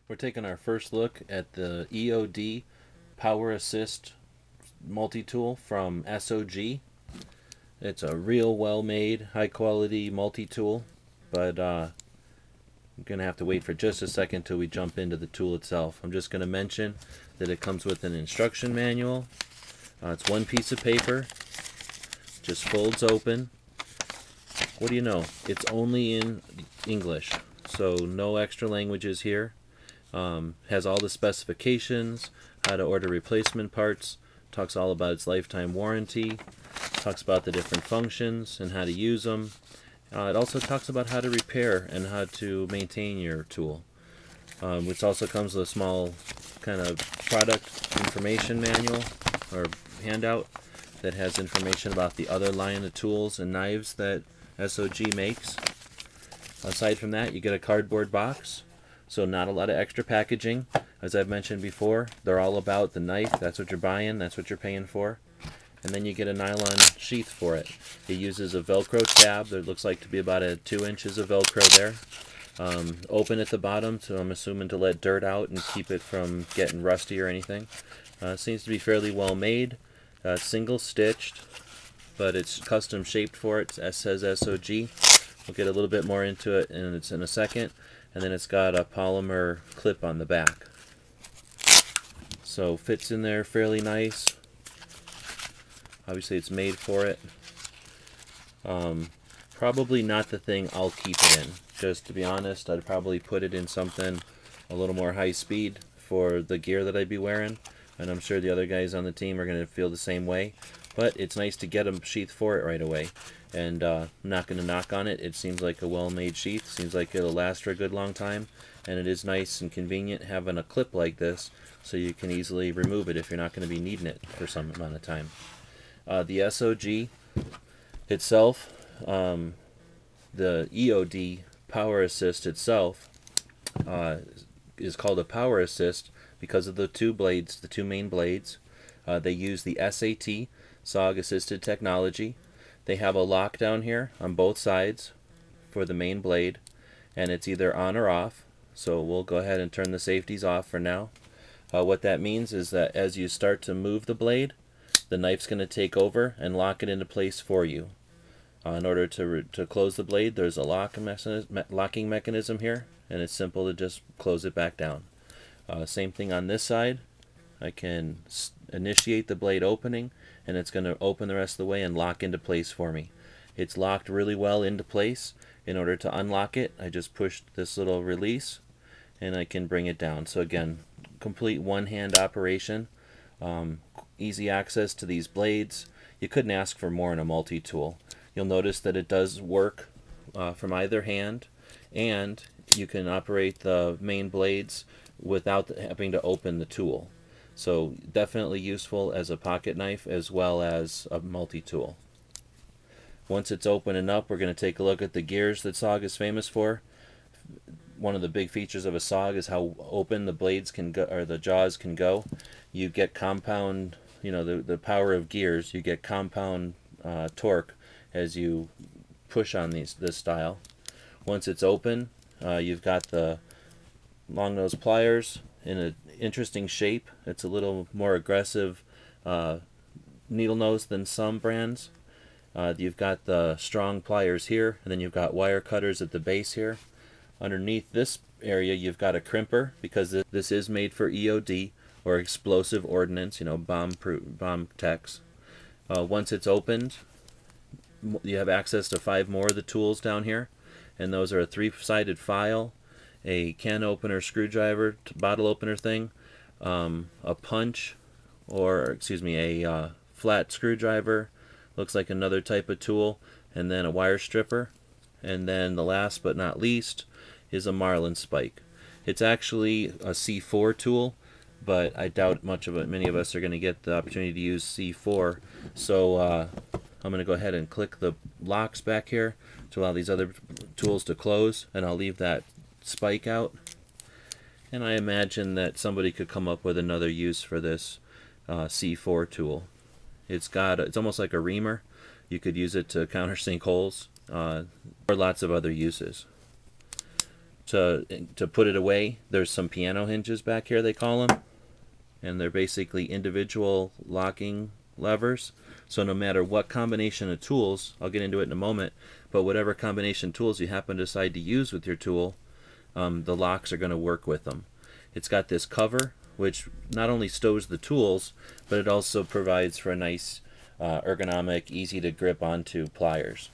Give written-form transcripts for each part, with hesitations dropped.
We're taking our first look at the EOD PowerAssist multi-tool from SOG. It's a real well-made, high-quality multi-tool, but I'm going to have to wait for just a second till we jump into the tool itself. I'm just going to mention that it comes with an instruction manual. It's one piece of paper, just folds open. What do you know? It's only in English, so no extra languages here. Has all the specifications, how to order replacement parts, talks all about its lifetime warranty, talks about the different functions and how to use them. It also talks about how to repair and how to maintain your tool, which also comes with a small kind of product information manual or handout that has information about the other line of tools and knives that SOG makes. Aside from that, you get a cardboard box, so not a lot of extra packaging. As I've mentioned before, they're all about the knife. That's what you're buying, that's what you're paying for. And then you get a nylon sheath for it. It uses a Velcro tab. There looks like to be about 2 inches of Velcro there. Open at the bottom, so I'm assuming to let dirt out and keep it from getting rusty or anything. Seems to be fairly well made. Single stitched, but it's custom shaped for it. It says SOG. We'll get a little bit more into it and it's in a second. And then it's got a polymer clip on the back. So fits in there fairly nice. Obviously it's made for it. Probably not the thing I'll keep it in. Just to be honest, I'd probably put it in something a little more high speed for the gear that I'd be wearing. And I'm sure the other guys on the team are going to feel the same way. But it's nice to get a sheath for it right away. And I'm not going to knock on it. It seems like a well-made sheath. Seems like it'll last for a good long time. And it is nice and convenient having a clip like this so you can easily remove it if you're not going to be needing it for some amount of time. The SOG itself, the EOD PowerAssist itself, is called a PowerAssist because of the two blades, the two main blades. They use the SAT, SOG assisted technology. They have a lock down here on both sides for the main blade, and it's either on or off. So we'll go ahead and turn the safeties off for now. What that means is that as you start to move the blade, the knife's going to take over and lock it into place for you. In order to close the blade, there's a locking mechanism here, and it's simple to just close it back down. Same thing on this side. I can initiate the blade opening, and it's going to open the rest of the way and lock into place for me. It's locked really well into place. In order to unlock it, I just push this little release and I can bring it down. So again, complete one-hand operation. Easy access to these blades. You couldn't ask for more in a multi-tool. You'll notice that it does work from either hand, and you can operate the main blades without having to open the tool. So definitely useful as a pocket knife as well as a multi-tool. Once it's open and up, we're going to take a look at the gears that SOG is famous for. One of the big features of a SOG is how open the blades can go, or the jaws can go. You get compound, you know, the power of gears. You get compound torque as you push on this style. Once it's open, you've got the long nose pliers in an interesting shape. It's a little more aggressive needle nose than some brands. You've got the strong pliers here, and then you've got wire cutters at the base here. Underneath this area you've got a crimper, because this is made for EOD, or explosive ordnance, you know, bomb techs. Once it's opened, you have access to 5 more of the tools down here, and those are a 3-sided file, a can opener screwdriver, bottle opener thing, a punch, or excuse me, a flat screwdriver, looks like another type of tool, and then a wire stripper, and then the last but not least is a marlin spike. It's actually a C4 tool, but I doubt many of us are going to get the opportunity to use C4, so I'm going to go ahead and click the locks back here to allow these other tools to close, and I'll leave that spike out. And I imagine that somebody could come up with another use for this C4 tool. It's almost like a reamer. You could use it to countersink holes, or lots of other uses. to put it away, there's some piano hinges back here, they call them, and they're basically individual locking levers. So no matter what combination of tools, I'll get into it in a moment, but whatever combination tools you happen to decide to use with your tool, the locks are going to work with them. It's got this cover, which not only stows the tools, but it also provides for a nice ergonomic, easy to grip onto pliers.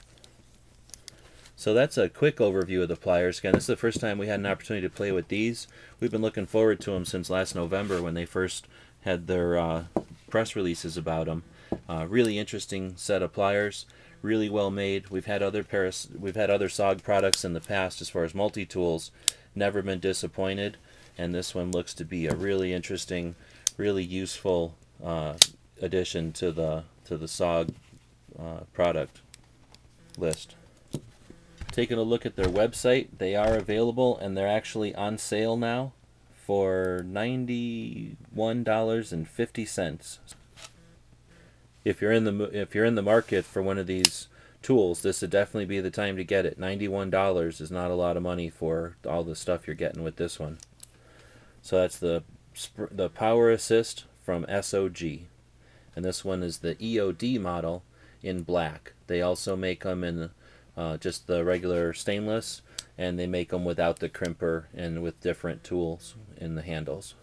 So that's a quick overview of the pliers. Again, this is the first time we had an opportunity to play with these. We've been looking forward to them since last November when they first had their press releases about them. Really interesting set of pliers, really well made. We've had other SOG products in the past as far as multi-tools, never been disappointed, and this one looks to be a really interesting, really useful addition to the SOG product list. Taking a look at their website, they are available and they're actually on sale now for $91.50. If you're in the market for one of these tools, this would definitely be the time to get it. $91 is not a lot of money for all the stuff you're getting with this one. So that's the PowerAssist from SOG, and this one is the EOD model in black. They also make them in just the regular stainless, and they make them without the crimper and with different tools in the handles.